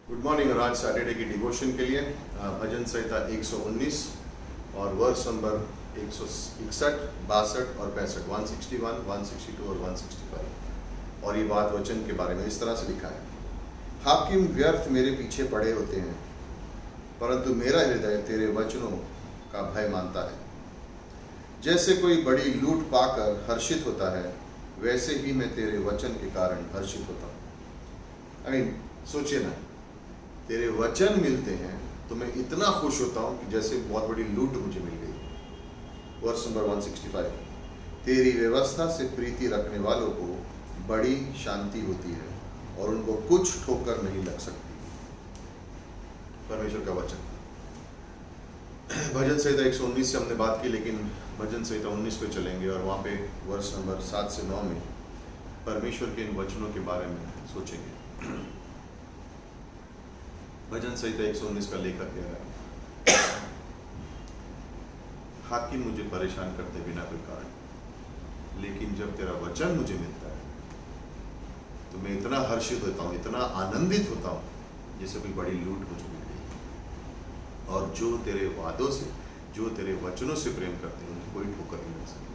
Good morning. और आज Saturday की डिवोशन के लिए भजन संहिता 119 और वर्स नंबर 161, 62 और 65, 161, 162 और 165। और ये बात वचन के बारे में इस तरह से लिखा है। हाकिम व्यर्थ मेरे पीछे पड़े होते हैं, परंतु मेरा हृदय तेरे वचनों का भय मानता है। जैसे कोई बड़ी लूट पाकर हर्षित होता है, वैसे ही मैं तेरे वचन के कारण हर्षित होता हूँ। सोचिए ना, तेरे वचन मिलते हैं तो मैं इतना खुश होता हूँ कि जैसे बहुत बड़ी लूट मुझे मिल गई। वर्स नंबर 165, तेरी व्यवस्था से प्रीति रखने वालों को बड़ी शांति होती है और उनको कुछ ठोकर नहीं लग सकती। परमेश्वर का वचन। भजन संहिता 119 से हमने बात की, लेकिन भजन संहिता 19 पे चलेंगे और वहाँ पे वर्ष नंबर 7 से 9 में परमेश्वर के इन वचनों के बारे में सोचेंगे। भजन संहिता 119 का लेखक कह रहा है, हाकिम मुझे परेशान करते बिना कोई कारण, लेकिन जब तेरा वचन मुझे मिलता है तो मैं इतना हर्षित होता हूँ, इतना आनंदित होता हूँ जैसे कोई बड़ी लूट मुझे मिल गई। और जो तेरे वादों से, जो तेरे वचनों से प्रेम करते हैं, उन्हें कोई ठोकर नहीं लग सकती।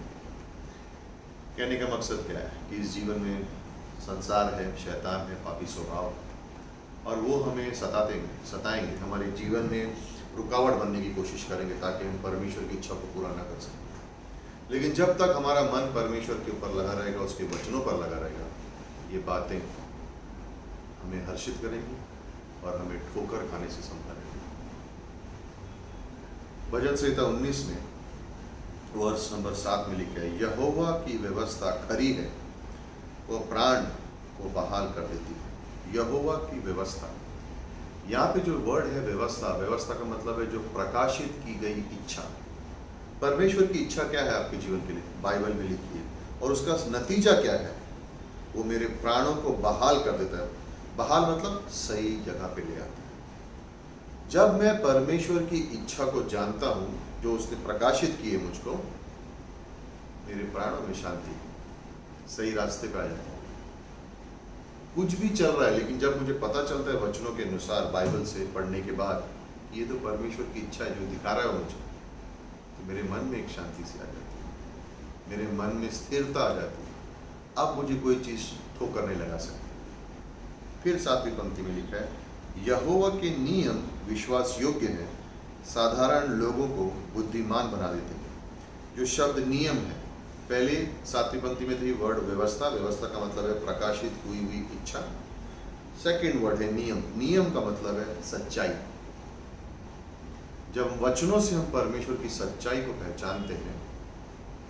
कहने का मकसद क्या है कि इस जीवन में संसार है, शैतान है, पापी स्वभाव, और वो हमें सताएंगे, हमारे जीवन में रुकावट बनने की कोशिश करेंगे ताकि हम परमेश्वर की इच्छा को पूरा न कर सकें। लेकिन जब तक हमारा मन परमेश्वर के ऊपर लगा रहेगा, उसके वचनों पर लगा रहेगा, ये बातें हमें हर्षित करेंगी और हमें ठोकर खाने से संभालेंगी। भजन संहिता 19 में वर्ष नंबर 7 में लिखा है, यहोवा की व्यवस्था खरी है, वो प्राण को बहाल कर देती है। यहोवा की व्यवस्था, यहाँ पे जो वर्ड है व्यवस्था, व्यवस्था का मतलब है जो प्रकाशित की गई इच्छा। परमेश्वर की इच्छा क्या है आपके जीवन के लिए, बाइबल में लिखी है, और उसका नतीजा क्या है, वो मेरे प्राणों को बहाल कर देता है। बहाल मतलब सही जगह पे ले आता है। जब मैं परमेश्वर की इच्छा को जानता हूँ जो उसने प्रकाशित की है मुझको, मेरे प्राणों में शांति, सही रास्ते पे आ जाता है। कुछ भी चल रहा है, लेकिन जब मुझे पता चलता है वचनों के अनुसार, बाइबल से पढ़ने के बाद, ये तो परमेश्वर की इच्छा है जो दिखा रहा है मुझे, तो मेरे मन में एक शांति सी आ जाती है, मेरे मन में स्थिरता आ जाती है। अब मुझे कोई चीज़ ठोकर नहीं लगा सकती। फिर 7वीं पंक्ति में लिखा है, यहोवा के नियम विश्वास योग्य है, साधारण लोगों को बुद्धिमान बना देते हैं। जो शब्द नियम है, पहले 7वीं पंक्ति में थी वर्ड व्यवस्था, व्यवस्था का मतलब है प्रकाशित हुई हुई इच्छा। सेकंड वर्ड है नियम, नियम का मतलब है सच्चाई। जब वचनों से हम परमेश्वर की सच्चाई को पहचानते हैं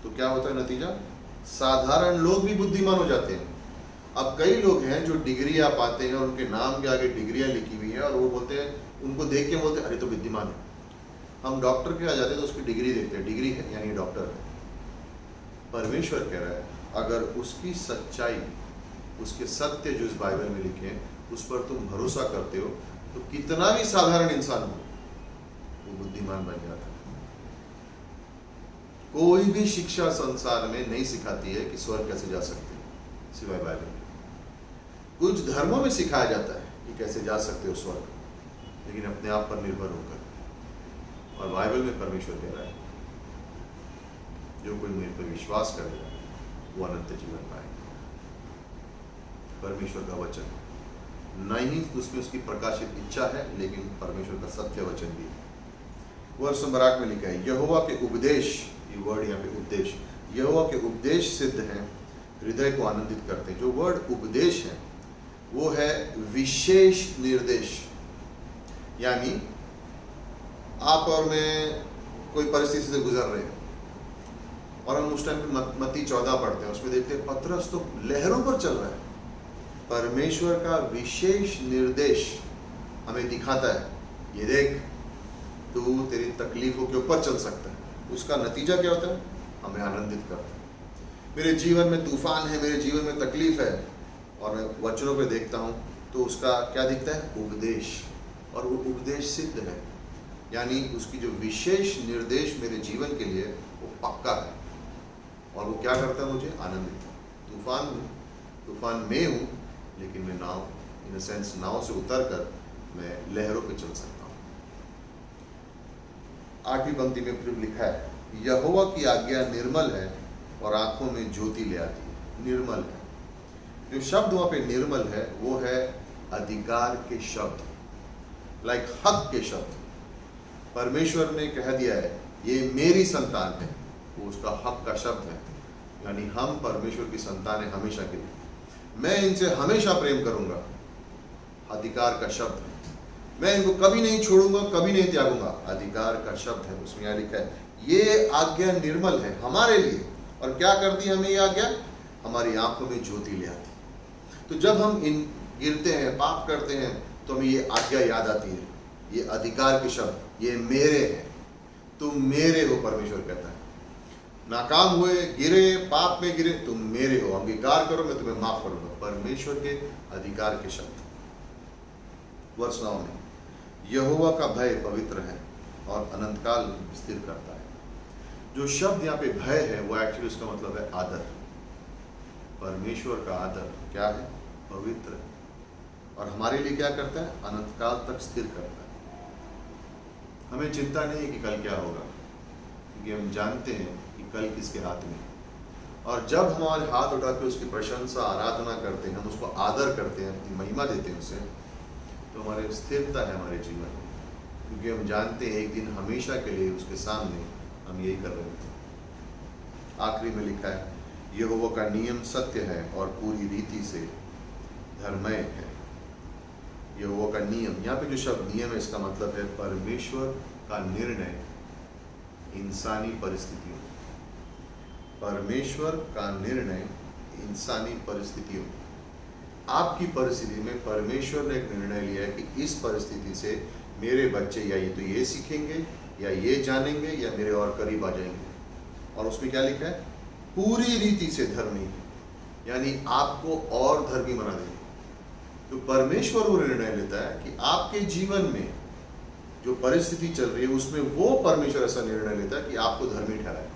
तो क्या होता है नतीजा, साधारण लोग भी बुद्धिमान हो जाते हैं। अब कई लोग हैं जो डिग्रियां पाते हैं और उनके नाम के आगे डिग्रियां लिखी हुई है और वो बोलते हैं, उनको देख के बोलते हैं अरे तो बुद्धिमान है। हम डॉक्टर के आ जाते हैं तो उसकी डिग्री देखते हैं, डिग्री है यानी डॉक्टर है। परमेश्वर कह रहा है, अगर उसकी सच्चाई, उसके सत्य जो इस बाइबल में लिखे हैं, उस पर तुम भरोसा करते हो, तो कितना भी साधारण इंसान हो वो बुद्धिमान बन जाता है। कोई भी शिक्षा संसार में नहीं सिखाती है कि स्वर्ग कैसे जा सकते हैं, सिवाय बाइबल के। कुछ धर्मों में सिखाया जाता है कि कैसे जा सकते हो स्वर्ग, लेकिन अपने आप पर निर्भर होकर। और बाइबल में परमेश्वर कह रहा है, जो कोई मेरे पर विश्वास करेगा वो अनंत जीवन पाएगा। परमेश्वर का वचन, नहीं उसमें उसकी प्रकाशित इच्छा है, लेकिन परमेश्वर का सत्य वचन भी है। वर्ष नंबर 8 में लिखा है, यहोवा के उपदेश, ये वर्ड यहाँ पे उपदेश, यहोवा के उपदेश सिद्ध हैं, हृदय को आनंदित करते हैं। जो वर्ड उपदेश है वो है विशेष निर्देश। यानी आप और मैं कोई परिस्थिति से गुजर रहे हैं और हम उस टाइम पे मत्ती 14 पढ़ते हैं, उसमें देखते हैं पतरस तो लहरों पर चल रहा है। परमेश्वर का विशेष निर्देश हमें दिखाता है, ये देख तू तेरी तकलीफों के ऊपर चल सकता है। उसका नतीजा क्या होता है, हमें आनंदित करता है। मेरे जीवन में तूफान है, मेरे जीवन में तकलीफ है, और मैं वचनों पे देखता हूँ तो उसका क्या दिखता है, उपदेश। और वो उपदेश सिद्ध है, यानी उसकी जो विशेष निर्देश मेरे जीवन के लिए वो पक्का है, और वो क्या करता है, मुझे आनंदित। तूफान में हूँ, लेकिन मैं नाव इन सेंस नाव से उतर कर मैं लहरों पे चल सकता हूँ। 8वीं पंक्ति में फिर लिखा है, यहोवा की आज्ञा निर्मल है और आंखों में ज्योति ले आती है। निर्मल है, जो शब्द वहां पे निर्मल है वो है अधिकार के शब्द, लाइक हक के शब्द। परमेश्वर ने कह दिया है ये मेरी संतान है, वो उसका हक का शब्द है, यानी हम परमेश्वर की संतान है हमेशा के लिए। मैं इनसे हमेशा प्रेम करूंगा, अधिकार का शब्द है। मैं इनको कभी नहीं छोड़ूंगा, कभी नहीं त्यागूंगा, अधिकार का शब्द है। उसमें यह लिखा है ये आज्ञा निर्मल है हमारे लिए। और क्या करती है हमें ये आज्ञा? हमारी आंखों में ज्योति ले आती है। तो जब हम इन गिरते हैं, पाप करते हैं, तो हमें ये आज्ञा याद आती है, ये अधिकार के शब्द, ये मेरे हैं, तुम मेरे हो। परमेश्वर कहता है नाकाम हुए, गिरे, पाप में गिरे, तुम मेरे हो, अंगीकार करो, मैं तुम्हें माफ करूंगा। परमेश्वर के अधिकार के शब्द। वर्ष 9 में यहोवा का भय पवित्र है और अनंतकाल स्थिर करता है। जो शब्द यहाँ पे भय है वो एक्चुअली उसका मतलब है आदर। परमेश्वर का आदर क्या है? पवित्र है। और हमारे लिए क्या करता है? अनंतकाल तक स्थिर करता है। हमें चिंता नहीं है कि कल क्या होगा, क्योंकि हम जानते हैं कि कल किसके हाथ में। और जब हमारे हाथ उठा के उसकी प्रशंसा, आराधना करते हैं, हम उसको आदर करते हैं, अपनी महिमा देते हैं उसे, तो हमारी स्थिरता है हमारे जीवन में, क्योंकि हम जानते हैं एक दिन हमेशा के लिए उसके सामने हम यही कर रहे थे। आखिरी में लिखा है यहोवा का नियम सत्य है और पूरी रीति से धर्ममय है। यहोवा का नियम, यहाँ पे जो शब्द नियम है इसका मतलब है परमेश्वर का निर्णय इंसानी परिस्थितियों। परमेश्वर का निर्णय इंसानी परिस्थितियों। आपकी परिस्थिति में परमेश्वर ने एक निर्णय लिया है कि इस परिस्थिति से मेरे बच्चे या तो ये सीखेंगे या ये जानेंगे या मेरे और करीब आ जाएंगे। और उसमें क्या लिखा है? पूरी रीति से धर्मी, यानी आपको और धर्मी बना देंगे। तो परमेश्वर वो निर्णय लेता है कि आपके जीवन में जो परिस्थिति चल रही है उसमें वो परमेश्वर ऐसा निर्णय लेता है कि आपको धर्मी ठहराए।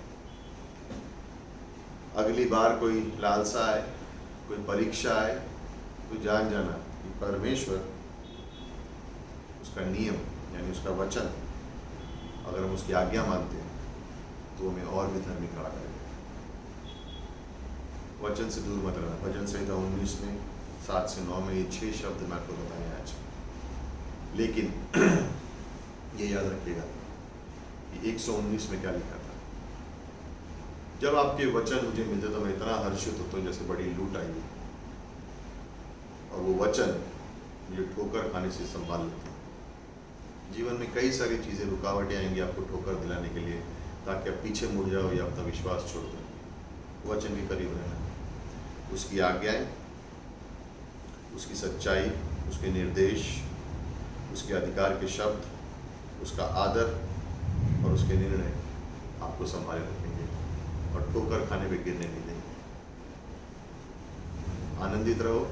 अगली बार कोई लालसा आए, कोई परीक्षा आए, तो जान जाना कि परमेश्वर उसका नियम यानी उसका वचन, अगर हम उसकी आज्ञा मानते हैं तो हमें और भी धर्मी खड़ा करेगा। वचन से दूर मत रहना। भजन संहिता 19 में 7 से 9 में ये 6 शब्द मैं आपको बताए आज। लेकिन ये याद रखिएगा कि 119 में क्या लिखा था, जब आपके वचन मुझे मिलते तो मैं इतना हर्षित होता हूँ जैसे बड़ी लूट आई। और वो वचन मुझे ठोकर खाने से संभाल लेते हैं। जीवन में कई सारी चीज़ें, रुकावटें आएंगी आपको ठोकर दिलाने के लिए, ताकि आप पीछे मुड़ जाओ या अपना विश्वास छोड़ दो। वचन के करीब रहना, उसकी आज्ञाएं, उसकी सच्चाई, उसके निर्देश, उसके अधिकार के शब्द, उसका आदर और उसके निर्णय आपको संभाले रखेंगे और ठोकर खाने पे गिरने नहीं देंगे। आनंदित रहो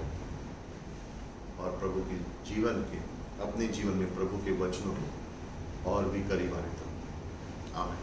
और प्रभु के जीवन के, अपने जीवन में प्रभु के वचनों को और भी करीब आने दो। आमीन।